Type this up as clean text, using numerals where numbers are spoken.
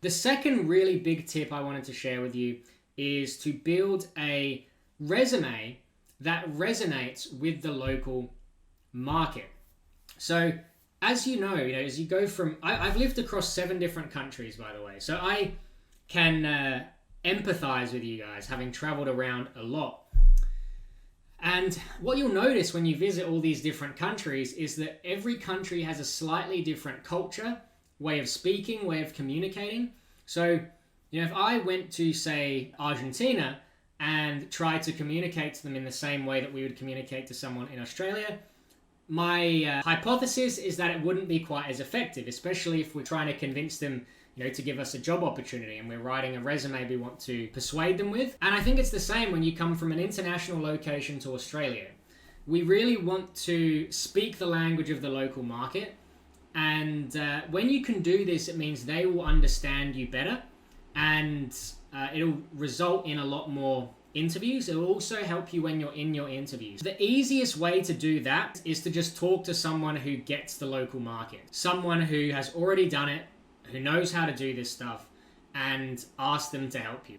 The second really big tip I wanted to share with you is to build a resume that resonates with the local market. So as you know, as you go from, I've lived across 7 different countries, by the way, so I can empathize with you guys, having traveled around a lot. And what you'll notice when you visit all these different countries is that every country has a slightly different culture, way of speaking, way of communicating. So, if I went to, say, Argentina and tried to communicate to them in the same way that we would communicate to someone in Australia, my hypothesis is that it wouldn't be quite as effective, especially if we're trying to convince them, to give us a job opportunity and we're writing a resume we want to persuade them with. And I think it's the same when you come from an international location to Australia. We really want to speak the language of the local market. And when you can do this, it means they will understand you better, and it'll result in a lot more interviews. It will also help you when you're in your interviews. The easiest way to do that is to just talk to someone who gets the local market, someone who has already done it, who knows how to do this stuff, and ask them to help you.